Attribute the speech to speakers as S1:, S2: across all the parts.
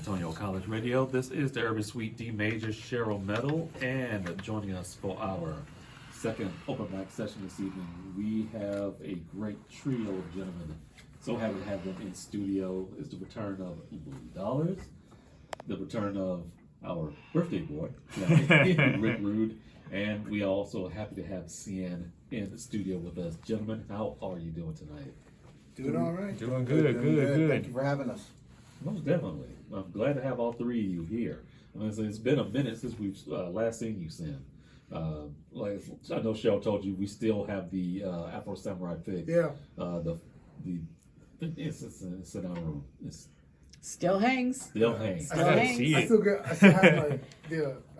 S1: Antonio College Radio. This is the Urban Suite D Major Cheryl Metal, and joining us for our second open mic session this evening, we have a great trio of gentlemen. So happy to have them in studio. It's the return of Louie Dollars, the return of our birthday boy, Rick Rude, and we are also happy to have Cien in the studio with us. Gentlemen, how are you doing tonight?
S2: Doing all right.
S3: Doing good.
S2: Thank you for having us.
S1: Most definitely. I'm glad to have all three of you here. I mean, it's been a minute since we've last seen you, Cien. Like I know Cheryl told you, we still have the Afro Samurai fig.
S2: Yeah.
S1: It's in our room. It's
S4: Still hangs.
S1: still hangs.
S4: Still hangs.
S3: see
S2: I
S3: it.
S2: still get. I still have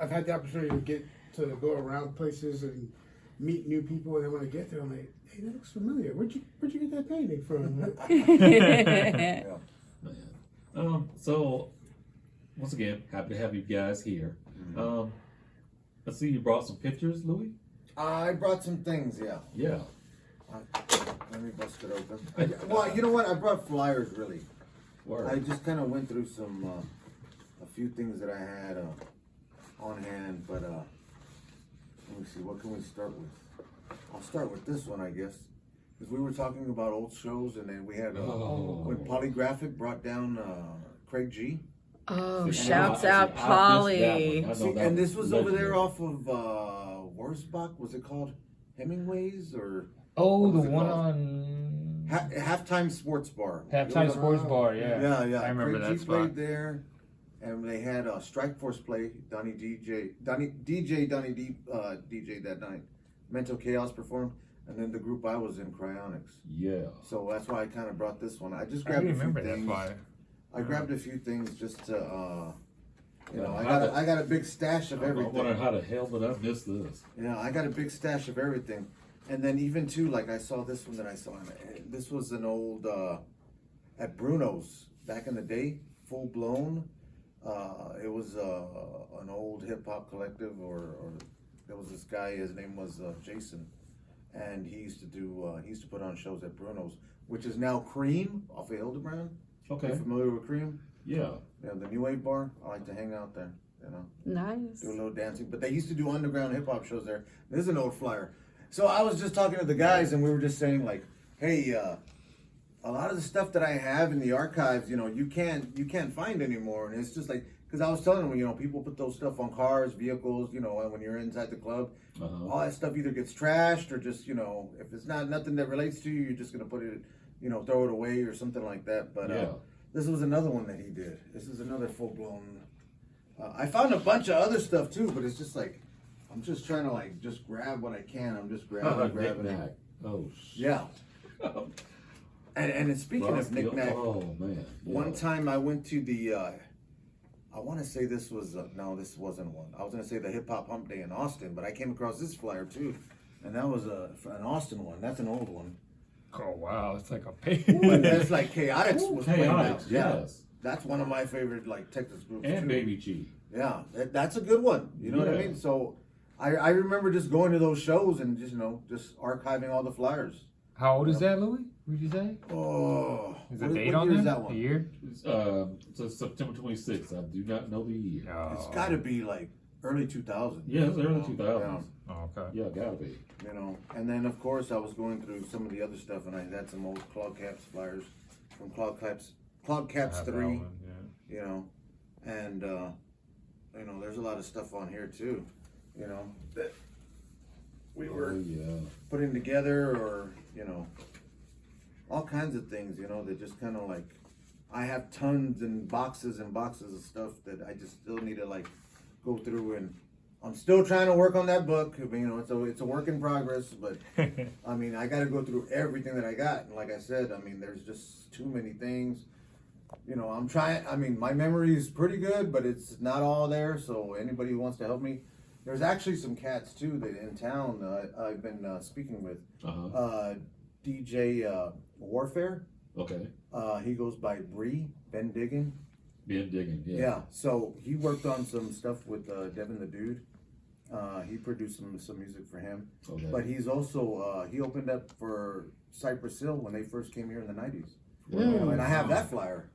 S2: I've had the opportunity to get to go around places and meet new people, and then when I get there, I'm like, hey, that looks familiar. Where'd you get that painting from?
S1: So once again, happy to have you guys here. Let's see, you brought some pictures, Louie?
S5: I brought some things, yeah.
S1: Yeah.
S5: Let me bust it open. Well, you know what? I brought flyers, really.
S1: Word.
S5: I just kind of went through a few things that I had on hand, but let me see, what can we start with? I'll start with this one, I guess. Because we were talking about old shows, and then we had, when Polygraphic brought down Craig G.
S4: Oh,
S1: See,
S4: shouts
S1: I
S4: out
S1: missed that
S4: Polly.
S1: one. I know
S5: See,
S1: that
S5: and this was over there
S1: legendary.
S5: off of Wurzbach, was it called Hemingway's, or?
S3: Oh,
S5: What
S3: the
S5: was it
S3: one
S5: called?
S3: on
S5: Halftime Sports Bar.
S3: Halftime Sports Bar, yeah.
S5: Yeah.
S3: I remember
S5: Craig
S3: that
S5: G
S3: spot.
S5: played there, and they had Strike Force play. DJ that night. Mental Chaos performed, and then the group I was in, Cryonics.
S1: Yeah.
S5: So that's why I kind of brought this one. I just
S3: I
S5: grabbed a few
S3: remember that
S5: things.
S3: flyer.
S5: I grabbed a few things just to,
S1: Well,
S5: I got a big stash of
S1: I'm
S5: everything.
S1: wondering how the hell did I miss this?
S5: Yeah, I got a big stash of everything. And then even too, like I saw this one that I saw. This was an old at Bruno's back in the day, full blown. It was an old hip hop collective, or there was this guy. His name was Jason, and he used to put on shows at Bruno's, which is now Cream off of Hildebrand.
S1: Okay.
S5: You familiar with Cream?
S1: Yeah.
S5: Yeah, the New Wave bar. I like to hang out there. You know.
S4: Nice.
S5: Do a little dancing, but they used to do underground hip hop shows there. This is an old flyer. So I was just talking to the guys, and we were just saying like, hey, a lot of the stuff that I have in the archives, you can't find anymore, and it's just like, because I was telling them, people put those stuff on cars, vehicles, and when you're inside the club, all that stuff either gets trashed or just, if it's not nothing that relates to you, you're just gonna put it, throw it away or something like that. But
S1: Yeah.
S5: this was another one that he did. This is another full blown. I found a bunch of other stuff too, but it's just like, I'm just trying to just grab what I can. I'm just grabbing.
S1: Knick-knack. Oh,
S5: Yeah. And speaking of knick-knack,
S1: oh man. Yeah.
S5: one time I went to the, I want to say this was, no, this wasn't one. I was going to say the Hip Hop Hump Day in Austin, but I came across this flyer too. And that was an Austin one. That's an old one.
S3: Oh wow, it's like a page.
S5: But that's like Chaotix was playing
S1: Chaotix,
S5: out. Yeah.
S1: yes.
S5: That's one of my favorite Texas groups
S1: And
S5: too.
S1: Baby G.
S5: Yeah, that's a good one. You know what I
S1: Yeah.
S5: mean? So I remember just going to those shows and just archiving all the flyers.
S3: How old is that, Louie? What did you say?
S5: Oh,
S3: Is the
S5: what
S3: date
S5: year
S3: on
S5: is
S3: there?
S5: that one?
S3: The year?
S1: So September 26th. I do not know the year.
S5: It's got to be like early 2000s.
S1: Yeah, it's early 2000s.
S3: Oh, okay.
S1: Yeah, gotta be.
S5: And then of course I was going through some of the other stuff, and I had some old Claude Caps flyers from Claude Caps
S3: I have that
S5: 3.
S3: one, yeah.
S5: And there's a lot of stuff on here too. That we were
S1: Oh, yeah.
S5: putting together, or all kinds of things, that just kind of like, I have tons and boxes of stuff that I just still need to go through, and I'm still trying to work on that book. I mean, it's a work in progress, but I mean, I got to go through everything that I got, and like I said, I mean, there's just too many things. I'm trying. I mean, my memory is pretty good, but it's not all there. So anybody who wants to help me, there's actually some cats too that in town I've been speaking with. DJ Warfare.
S1: Okay.
S5: He goes by Ben Diggin.
S1: Ben Diggin. Yeah.
S5: Yeah. So he worked on some stuff with Devin the Dude. He produced some music for him.
S1: Okay.
S5: But he's also he opened up for Cypress Hill when they first came here in the '90s.
S4: Mm.
S5: And I have that flyer,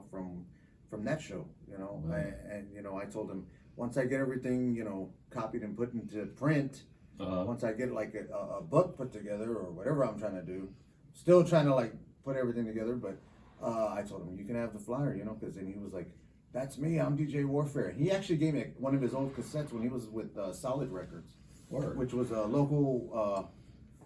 S5: from that show. you know.
S1: Wow.
S5: And you know, I told him once I get everything, you know, copied and put into print, once I get like a book put together or whatever I'm trying to do, still trying to like put everything together. But I told him you can have the flyer, you know, because then he was like, "That's me. I'm DJ Warfare." He actually gave me one of his old cassettes when he was with Solid Records,
S1: Word.
S5: which was a local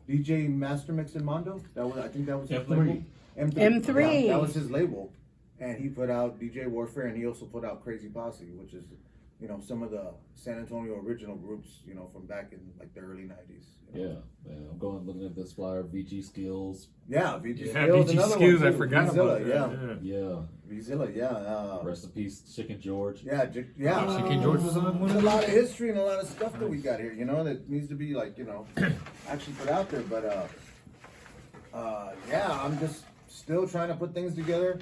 S5: DJ Master Mix in Mondo. I think that was his
S1: M3.
S5: label.
S4: M3.
S5: Yeah, that was his label, and he put out DJ Warfare, and he also put out Crazy Posse, which is, you know, some of the San Antonio original groups, you know, from back in like the early '90s. You know?
S1: Yeah, man. I'm going looking at this flyer. VG Skills.
S5: Yeah, VG
S3: Yeah,
S5: Skills,
S3: VG
S5: another
S3: Skills,
S5: one
S3: I
S5: too.
S3: forgot
S5: Vizilla,
S3: about
S5: yeah.
S3: that.
S1: Yeah.
S5: Vizilla, yeah.
S1: Rest in peace, Chicken George.
S5: Yeah, yeah.
S3: Chicken George was on one
S5: There's
S3: of
S5: a lot of
S3: those?
S5: history and a lot of stuff that we got here, you know, that needs to be like, you know, actually put out there. But yeah, I'm just still trying to put things together.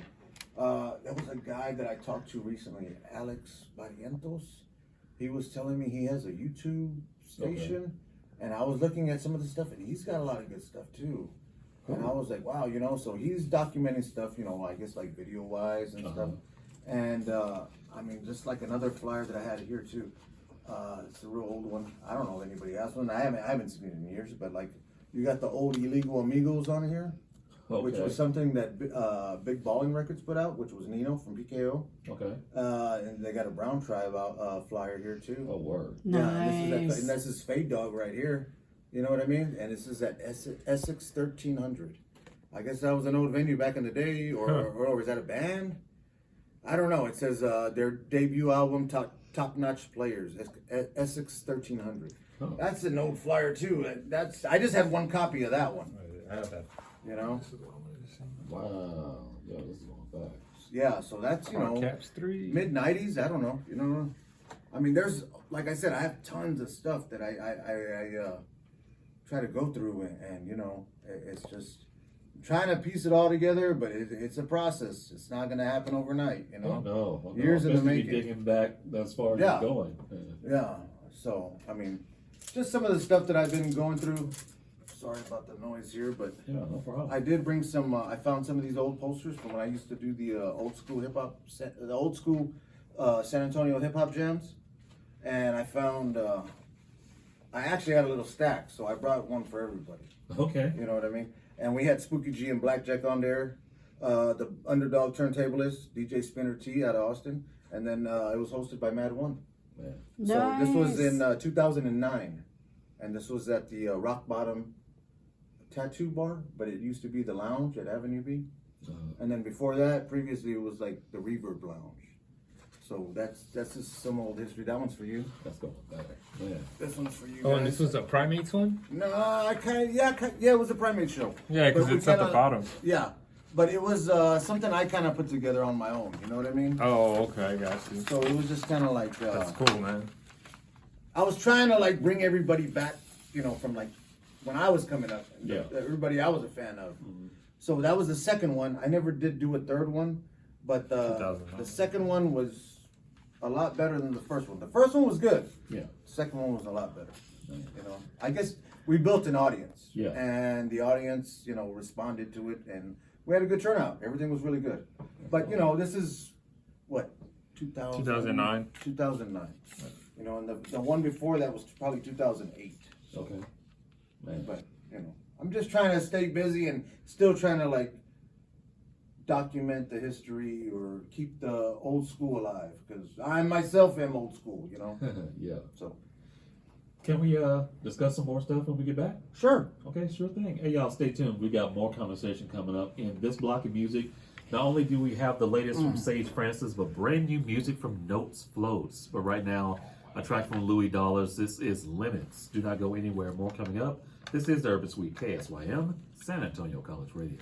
S5: There was a guy that I talked to recently, Alex Barrientos. He was telling me he has a YouTube station, and I was looking at some of the stuff, and he's got a lot of good stuff too. And I was like, wow, you know, so he's documenting stuff, you know, I guess like video wise and stuff. And I mean, just like another flyer that I had here too. It's a real old one. I don't know if anybody has one. I haven't seen it in years, but like you got the old Illegal Amigos on here, which was something that Big Balling Records put out, which was Nino from PKO.
S1: Okay.
S5: And they got a Brown Tribe flyer here too.
S1: Oh, word.
S5: Yeah,
S4: Nice.
S5: and this is Fade Dog right here. You know what I mean? And this is at Essex 1300. I guess that was an old venue back in the day, or was that a band? I don't know. It says their debut album, Top Notch Players, Essex 1300.
S1: Oh.
S5: That's an old flyer too. I just had one copy of that one.
S3: I have that.
S5: You know?
S1: Wow. Yeah, this is going back.
S5: Yeah. So that's, you know,
S3: Caps 3.
S5: mid 90s. I don't know. You know, I mean, there's, like I said, I have tons of stuff that I try to go through, and you know, it's just trying to piece it all together, but it's a process. It's not going to happen overnight, you know.
S1: Oh, no.
S5: Years in the
S1: Especially
S5: making.
S1: digging back as far as
S5: Yeah.
S1: you're going.
S5: Yeah. So, I mean, just some of the stuff that I've been going through. Sorry about the noise here, but
S1: Yeah, no problem.
S5: I did bring some. I found some of these old posters from when I used to do the old school hip hop, the old school San Antonio hip hop jams, and I found. I actually had a little stack, so I brought one for everybody.
S1: Okay.
S5: You know what I mean? And we had Spooky G and Blackjack on there, the Underdog Turntablist, DJ Spinner T out of Austin, and then it was hosted by Mad One.
S1: Man.
S5: So this was in 2009, and this was at the Rock Bottom Tattoo Bar, but it used to be the Lounge at Avenue B. And then before that, previously it was like the Reverb Lounge. So that's just some old history. That one's for you.
S1: That's going back. Man.
S5: This one's for you.
S3: Oh, and
S5: guys.
S3: this was a Primates one?
S5: No, yeah, it was a Primate show.
S3: Yeah, because
S5: But we
S3: it's at the
S5: kinda-
S3: bottom.
S5: Yeah, but it was something I kind of put together on my own. You know what I mean?
S3: Oh, okay, I got you.
S5: So it was just kind of like
S3: That's cool, man.
S5: I was trying to like bring everybody back, you know, from like when I was coming up. And
S1: Yeah.
S5: Everybody I was a fan of. So that was the second one. I never did do a third one, but the
S3: 2009.
S5: second one was a lot better than the first one. The first one was good.
S1: Yeah.
S5: The second one was a lot better. You know, I guess we built an audience.
S1: Yeah.
S5: And the audience, you know, responded to it, and we had a good turnout. Everything was really good. But you know, this is what
S3: 2009.
S5: 2009. You know, and the one before that was probably 2008.
S1: Okay. Man.
S5: But you know, I'm just trying to stay busy and still trying to like document the history or keep the old school alive, because I myself am old school. You know,
S1: Yeah.
S5: so
S1: Can we discuss some more stuff when we get back?
S5: sure.
S1: Okay, sure thing. Hey, y'all, stay tuned. We got more conversation coming up in this block of music. Not only do we have the latest from Sage Francis, but brand new music from Notes Floats. But right now, a track from Louie Dollars. This is Limits. Do not go anywhere. More coming up. This is the Urban Suite, KSYM, San Antonio College Radio.